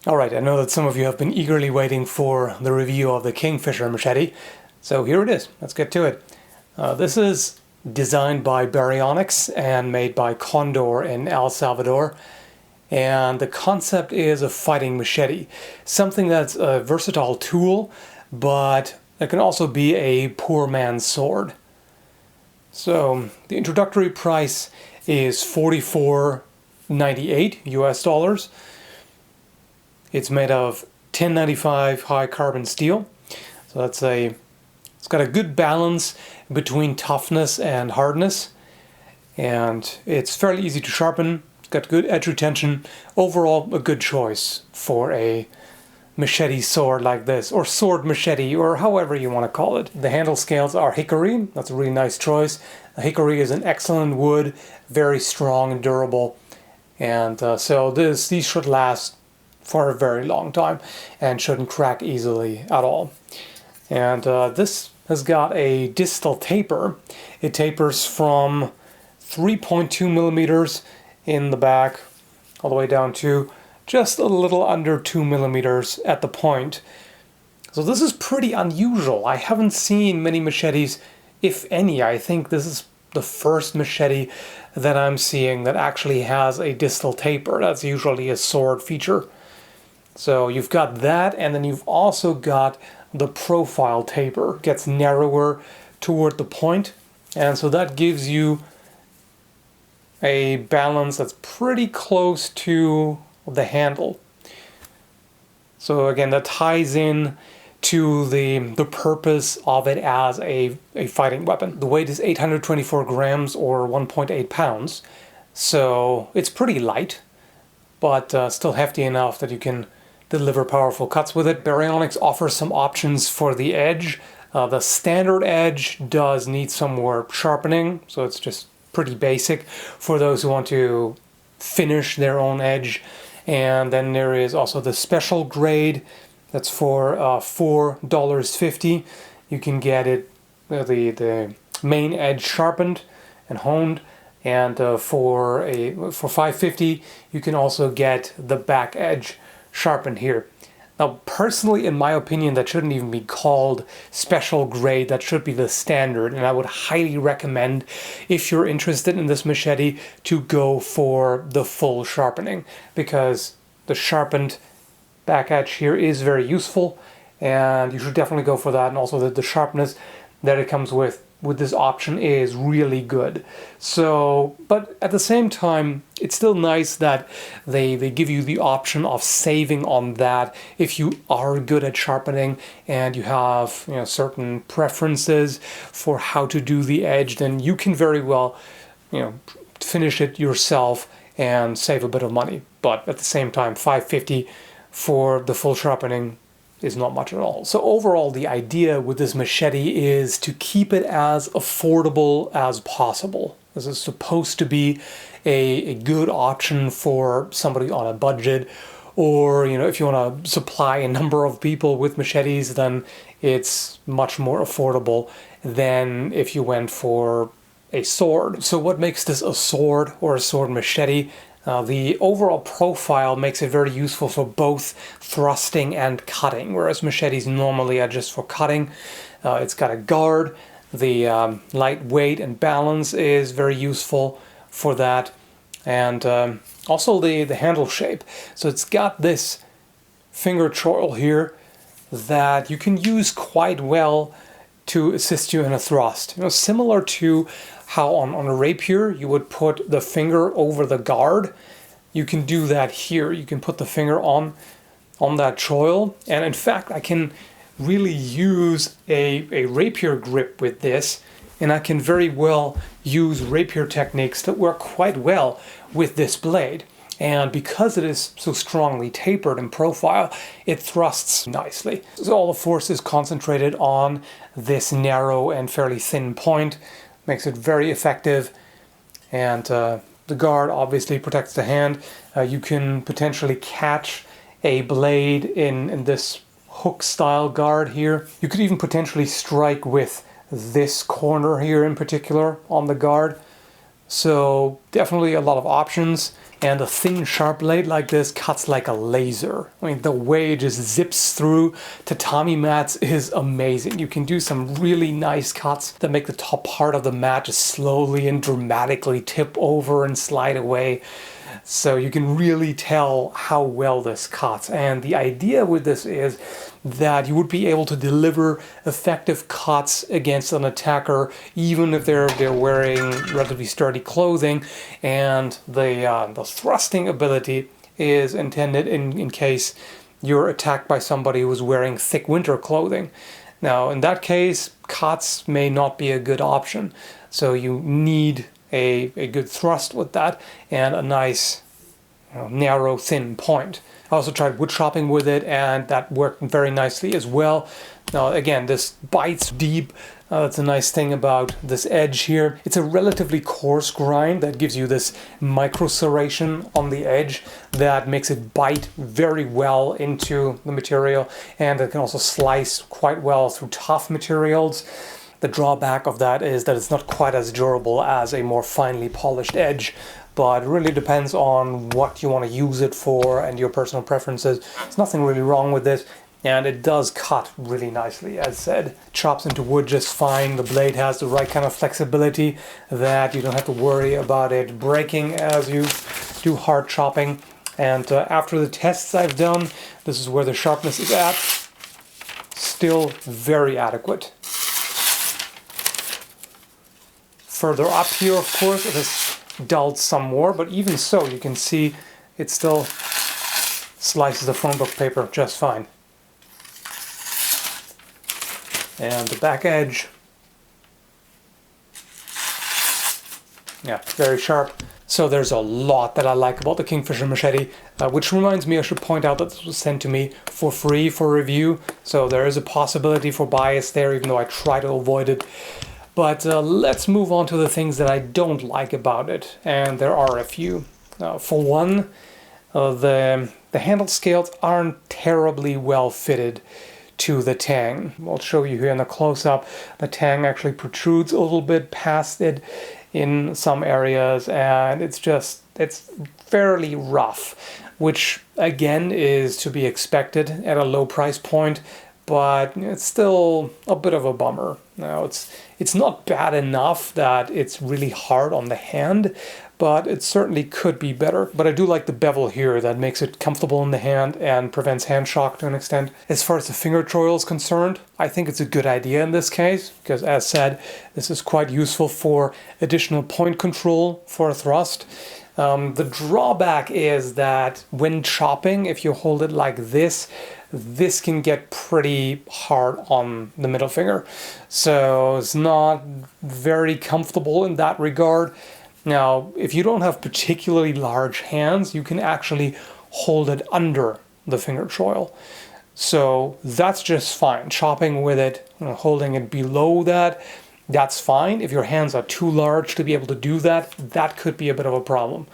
Alright, I know that some of you have been eagerly waiting for the review of the Kingfisher machete, so here it is. Let's get to it. This is designed by Baryonyx and made by Condor in El Salvador, and the concept is a fighting machete, something that's a versatile tool, but it can also be a poor man's sword. So the introductory price is $44.98 US dollars. It's made of 1095 high carbon steel, so it's got a good balance between toughness and hardness, and it's fairly easy to sharpen. It's got good edge retention. Overall, a good choice for a machete sword like this, or sword machete, or however you want to call it. The handle scales are Hickory. That's a really nice choice. Hickory is an excellent wood, very strong and durable, and so these should last for a very long time and shouldn't crack easily at all. And this has got a distal taper. It tapers from 3.2 millimeters in the back all the way down to just a little under 2 millimeters at the point. So this is pretty unusual. I haven't seen many machetes, if any. I think this is the first machete that I'm seeing that actually has a distal taper. That's usually a sword feature. So you've got that, and then you've also got the profile taper. It gets narrower toward the point, and so that gives you a balance that's pretty close to the handle. So again, that ties in to the purpose of it as a fighting weapon. The weight is 824 grams or 1.8 pounds, so it's pretty light, but still hefty enough that you can deliver powerful cuts with it. Baryonyx offers some options for the edge. The standard edge does need some more sharpening, so it's just pretty basic for those who want to finish their own edge. And then there is also the special grade that's for $4.50. You can get it, the main edge sharpened and honed, and for $5.50 you can also get the back edge sharpened here. Now, personally, in my opinion, that shouldn't even be called special grade. That should be the standard, and I would highly recommend, if you're interested in this machete, to go for the full sharpening, because the sharpened back edge here is very useful, and you should definitely go for that. And also the sharpness that it comes with this option is really good. So, but at the same time, it's still nice that they give you the option of saving on that if you are good at sharpening and you have, you know, certain preferences for how to do the edge. Then you can very well, you know, finish it yourself and save a bit of money. But at the same time, $5.50 for the full sharpening is not much at all. So overall, the idea with this machete is to keep it as affordable as possible. This is supposed to be a good option for somebody on a budget, or, you know, if you want to supply a number of people with machetes, then it's much more affordable than if you went for a sword. So what makes this a sword or a sword machete? The overall profile makes it very useful for both thrusting and cutting, whereas machetes normally are just for cutting. It's got a guard. The light weight and balance is very useful for that. And also the handle shape. So it's got this finger choil here that you can use quite well to assist you in a thrust. You know, similar to how on a rapier you would put the finger over the guard, you can do that here. You can put the finger on that choil, and in fact I can really use a rapier grip with this, and I can very well use rapier techniques that work quite well with this blade. And because it is so strongly tapered in profile, it thrusts nicely. So all the force is concentrated on this narrow and fairly thin point. Makes it very effective. And the guard obviously protects the hand. You can potentially catch a blade in this hook style guard here. You could even potentially strike with this corner here in particular on the guard. So definitely a lot of options. And a thin sharp blade like this cuts like a laser. I mean, the way it just zips through tatami mats is amazing. You can do some really nice cuts that make the top part of the mat just slowly and dramatically tip over and slide away. So you can really tell how well this cuts. And the idea with this is that you would be able to deliver effective cuts against an attacker even if they're wearing relatively sturdy clothing. And the thrusting ability is intended in case you're attacked by somebody who's wearing thick winter clothing. Now, in that case, cuts may not be a good option. So you need a good thrust with that and a nice narrow, thin point. I also tried wood chopping with it, and that worked very nicely as well. Now, again, this bites deep. That's a nice thing about this edge here. It's a relatively coarse grind that gives you this micro serration on the edge that makes it bite very well into the material, and it can also slice quite well through tough materials. The drawback of that is that it's not quite as durable as a more finely polished edge, but it really depends on what you want to use it for and your personal preferences. There's nothing really wrong with this, and it does cut really nicely. As said, chops into wood just fine. The blade has the right kind of flexibility that you don't have to worry about it breaking as you do hard chopping. And after the tests I've done, this is where the sharpness is at. Still very adequate. Further up here, of course, it has dulled some more, but even so, you can see it still slices the phone book paper just fine. And the back edge, yeah, very sharp. So there's a lot that I like about the Kingfisher machete, which reminds me I should point out that this was sent to me for free for review, so there is a possibility for bias there, even though I try to avoid it. But let's move on to the things that I don't like about it, and there are a few. For one, the handle scales aren't terribly well fitted to the tang. I'll show you here in the close-up. The tang actually protrudes a little bit past it in some areas, and it's fairly rough, which again is to be expected at a low price point, but it's still a bit of a bummer. Now, it's not bad enough that it's really hard on the hand, but it certainly could be better. But I do like the bevel here that makes it comfortable in the hand and prevents hand shock to an extent. As far as the finger choil is concerned, I think it's a good idea in this case, because as said, this is quite useful for additional point control for a thrust. The drawback is that when chopping, if you hold it like this can get pretty hard on the middle finger. So it's not very comfortable in that regard. Now, if you don't have particularly large hands, you can actually hold it under the finger choil. So that's just fine. Chopping with it, holding it below that, that's fine. If your hands are too large to be able to do that, that could be a bit of a problem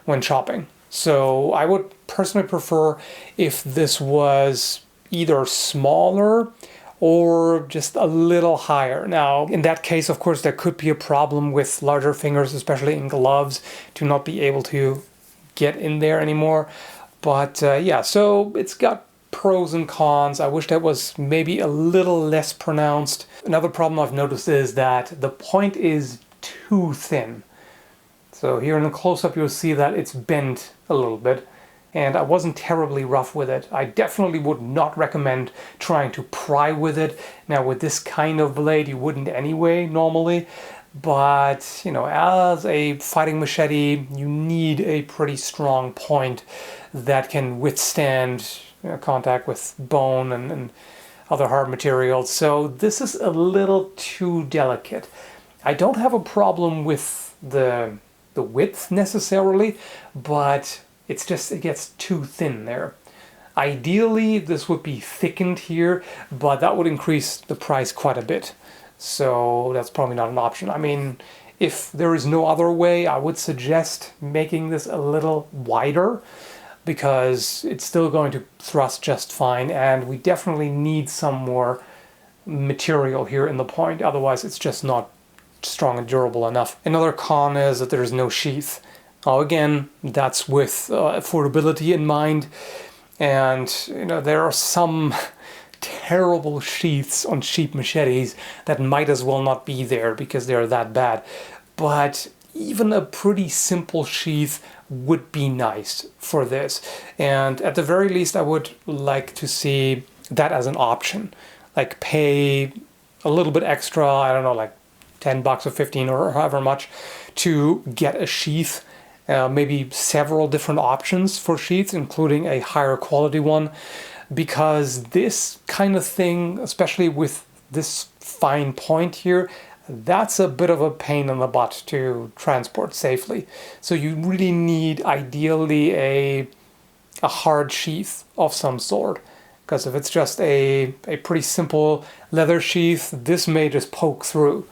when chopping. So I would personally prefer if this was either smaller or just a little higher. Now, in that case, of course, there could be a problem with larger fingers, especially in gloves, to not be able to get in there anymore. But yeah, so it's got pros and cons. I wish that was maybe a little less pronounced. Another problem I've noticed is that the point is too thin. So here in the close-up you'll see that it's bent a little bit, and I wasn't terribly rough with it. I definitely would not recommend trying to pry with it. Now with this kind of blade you wouldn't anyway normally, but you know, as a fighting machete you need a pretty strong point that can withstand contact with bone and other hard materials. So this is a little too delicate. I don't have a problem with the width necessarily, but it gets too thin there. Ideally this would be thickened here, but that would increase the price quite a bit, so that's probably not an option. I mean, if there is no other way, I would suggest making this a little wider, because it's still going to thrust just fine, and we definitely need some more material here in the point, otherwise it's just not strong and durable enough. Another con is that there's no sheath. Now again, that's with affordability in mind, and there are some terrible sheaths on cheap machetes that might as well not be there because they're that bad. But even a pretty simple sheath would be nice for this, and at the very least I would like to see that as an option. Like pay a little bit extra, I don't know, like 10 bucks or 15 or however much to get a sheath. Maybe several different options for sheaths, including a higher quality one, because this kind of thing, especially with this fine point here, that's a bit of a pain in the butt to transport safely. So you really need ideally a hard sheath of some sort, because if it's just a pretty simple leather sheath, this may just poke through.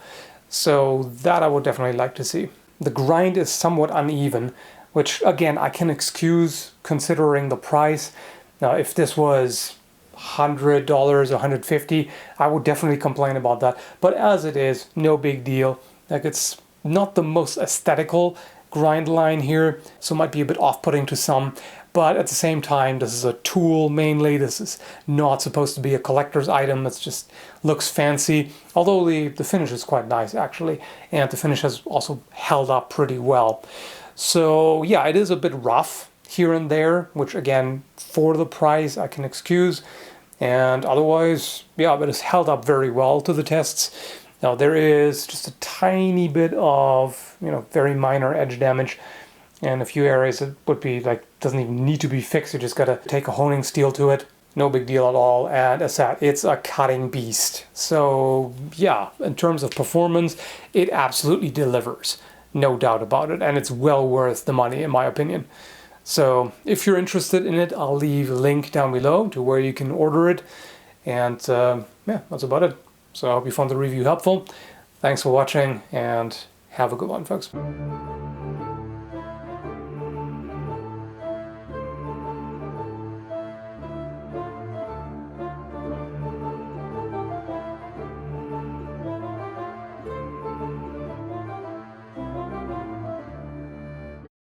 So that I would definitely like to see. The grind is somewhat uneven, which again I can excuse considering the price. Now if this was $100 or $150, I would definitely complain about that. But as it is, no big deal. Like, it's not the most aesthetical grind line here, so it might be a bit off-putting to some. But at the same time, this is a tool mainly. This is not supposed to be a collector's item. It just looks fancy. Although the finish is quite nice, actually. And the finish has also held up pretty well. So yeah, it is a bit rough here and there, which again, for the price, I can excuse. And otherwise, yeah, but it's held up very well to the tests. Now there is just a tiny bit of, very minor edge damage. And a few areas that would be like, doesn't even need to be fixed. You just gotta take a honing steel to it. No big deal at all. And as I said, it's a cutting beast. So yeah, in terms of performance, it absolutely delivers. No doubt about it. And it's well worth the money, in my opinion. So if you're interested in it, I'll leave a link down below to where you can order it. And yeah, that's about it. So I hope you found the review helpful. Thanks for watching and have a good one, folks.